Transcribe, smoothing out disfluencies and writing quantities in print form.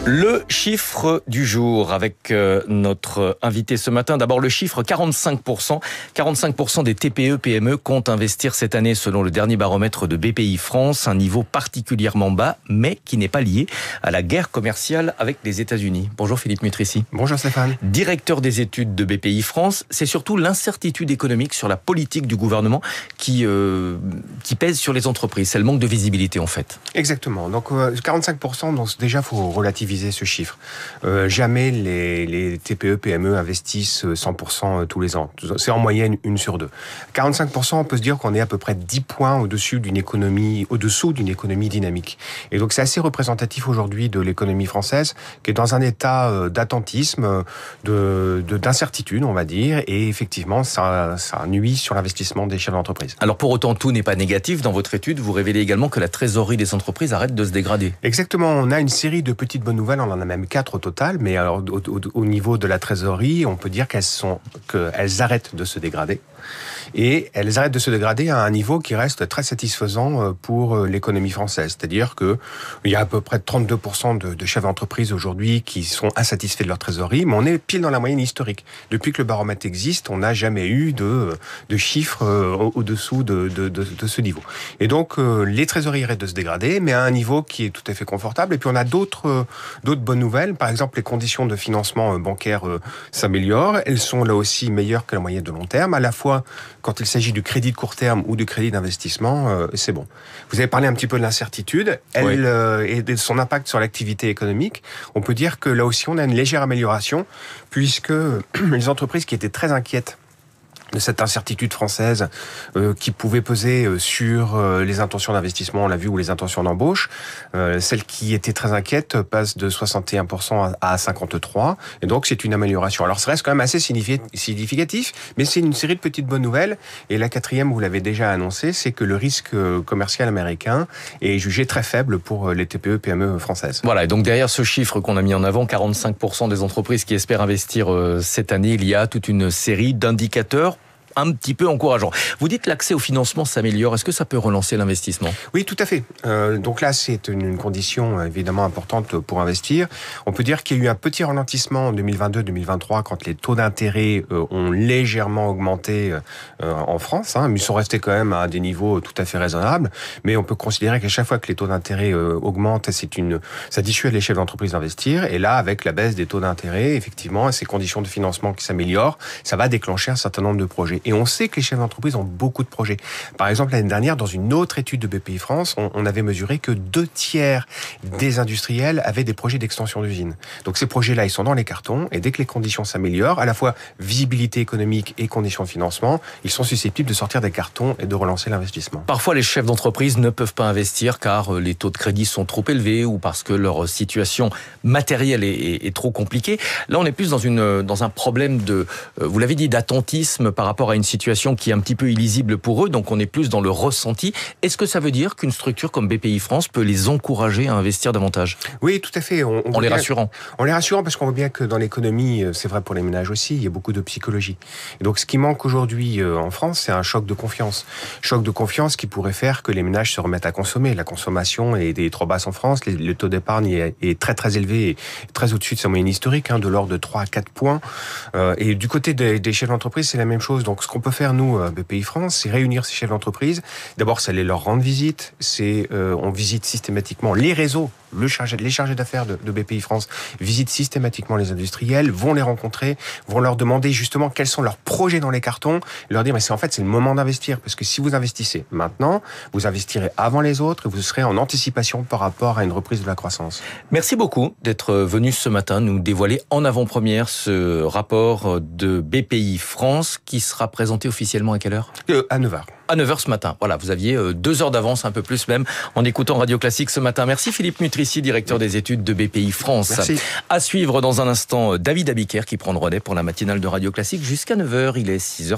Le chiffre du jour avec notre invité ce matin. D'abord le chiffre 45%. 45% des TPE-PME comptent investir cette année selon le dernier baromètre de BPI France. Un niveau particulièrement bas, mais qui n'est pas lié à la guerre commerciale avec les États-Unis. Bonjour Philippe Mutrissi. Bonjour Stéphane. Directeur des études de BPI France. C'est surtout l'incertitude économique sur la politique du gouvernement qui pèse sur les entreprises. C'est le manque de visibilité en fait. Exactement. Donc 45%, donc déjà faut relativiser ce chiffre. Jamais les TPE, PME investissent 100% tous les ans. C'est en moyenne 1 sur 2. 45%, on peut se dire qu'on est à peu près 10 points au-dessous d'une économie dynamique. Et donc c'est assez représentatif aujourd'hui de l'économie française, qui est dans un état d'attentisme, d'incertitude, on va dire, et effectivement, ça nuit sur l'investissement des chefs d'entreprise. Alors pour autant, tout n'est pas négatif. Dans votre étude, vous révélez également que la trésorerie des entreprises arrête de se dégrader. Exactement. On a une série de petites bonnes nouvelles. On en a même 4 au total. Mais alors, au niveau de la trésorerie, on peut dire qu'elles arrêtent de se dégrader. Et elles arrêtent de se dégrader à un niveau qui reste très satisfaisant pour l'économie française. C'est-à-dire que il y a à peu près 32% de chefs d'entreprise aujourd'hui qui sont insatisfaits de leur trésorerie, mais on est pile dans la moyenne historique. Depuis que le baromètre existe, on n'a jamais eu de chiffres au-dessous de ce niveau. Et donc, les trésoreries arrêtent de se dégrader, mais à un niveau qui est tout à fait confortable. Et puis, on a d'autres bonnes nouvelles. Par exemple, les conditions de financement bancaire s'améliorent. Elles sont là aussi meilleures que la moyenne de long terme, à la fois quand il s'agit du crédit de court terme ou du crédit d'investissement, c'est bon. Vous avez parlé un petit peu de l'incertitude et de son impact sur l'activité économique. On peut dire que là aussi, on a une légère amélioration, puisque les entreprises qui étaient très inquiètes de cette incertitude française qui pouvait peser sur les intentions d'investissement, on l'a vu, ou les intentions d'embauche. Celles qui étaient très inquiètes passent de 61% à 53%. Et donc, c'est une amélioration. Alors, ça reste quand même assez significatif, mais c'est une série de petites bonnes nouvelles. Et la quatrième, vous l'avez déjà annoncé, c'est que le risque commercial américain est jugé très faible pour les TPE-PME françaises. Voilà, et donc derrière ce chiffre qu'on a mis en avant, 45% des entreprises qui espèrent investir cette année, il y a toute une série d'indicateurs un petit peu encourageant. Vous dites que l'accès au financement s'améliore. Est-ce que ça peut relancer l'investissement ? Oui, tout à fait. Donc là, c'est une condition évidemment importante pour investir. On peut dire qu'il y a eu un petit ralentissement en 2022-2023 quand les taux d'intérêt ont légèrement augmenté en France. Mais ils sont restés quand même à des niveaux tout à fait raisonnables. Mais on peut considérer qu'à chaque fois que les taux d'intérêt augmentent, ça dissuade les chefs d'entreprise d'investir. Et là, avec la baisse des taux d'intérêt, effectivement, et ces conditions de financement qui s'améliorent, ça va déclencher un certain nombre de projets. Et on sait que les chefs d'entreprise ont beaucoup de projets. Par exemple, l'année dernière, dans une autre étude de BPI France, on avait mesuré que 2/3 des industriels avaient des projets d'extension d'usine. Donc ces projets-là, ils sont dans les cartons, et dès que les conditions s'améliorent, à la fois visibilité économique et conditions de financement, ils sont susceptibles de sortir des cartons et de relancer l'investissement. Parfois, les chefs d'entreprise ne peuvent pas investir car les taux de crédit sont trop élevés ou parce que leur situation matérielle est trop compliquée. Là, on est plus dans un problème vous l'avez dit, d'attentisme par rapport à une situation qui est un petit peu illisible pour eux, donc on est plus dans le ressenti. Est-ce que ça veut dire qu'une structure comme BPI France peut les encourager à investir davantage ? Oui, tout à fait. En les rassurant. En les rassurant, parce qu'on voit bien que dans l'économie, c'est vrai pour les ménages aussi, il y a beaucoup de psychologie. Et donc ce qui manque aujourd'hui en France, c'est un choc de confiance. Choc de confiance qui pourrait faire que les ménages se remettent à consommer. La consommation est trop basse en France, le taux d'épargne est très très élevé, et très au-dessus de sa moyenne historique, de l'ordre de 3 à 4 points. Et du côté des chefs d'entreprise, c'est la même chose. Donc ce qu'on peut faire, nous, BPI France, c'est réunir ces chefs d'entreprise. D'abord, c'est aller leur rendre visite. On visite systématiquement les réseaux. Les chargés d'affaires de BPI France visitent systématiquement les industriels, vont les rencontrer, vont leur demander justement quels sont leurs projets dans les cartons, et leur dire, mais c'est le moment d'investir, parce que si vous investissez maintenant, vous investirez avant les autres, et vous serez en anticipation par rapport à une reprise de la croissance. Merci beaucoup d'être venu ce matin nous dévoiler en avant-première ce rapport de BPI France qui sera présenté officiellement à quelle heure ? À 9h. À 9h ce matin. Voilà, vous aviez 2 heures d'avance, un peu plus même, en écoutant Radio Classique ce matin. Merci Philippe Mutrissi, directeur des études de BPI France. Merci. À suivre dans un instant, David Abiker qui prend le relais pour la matinale de Radio Classique jusqu'à 9h. Il est 6h.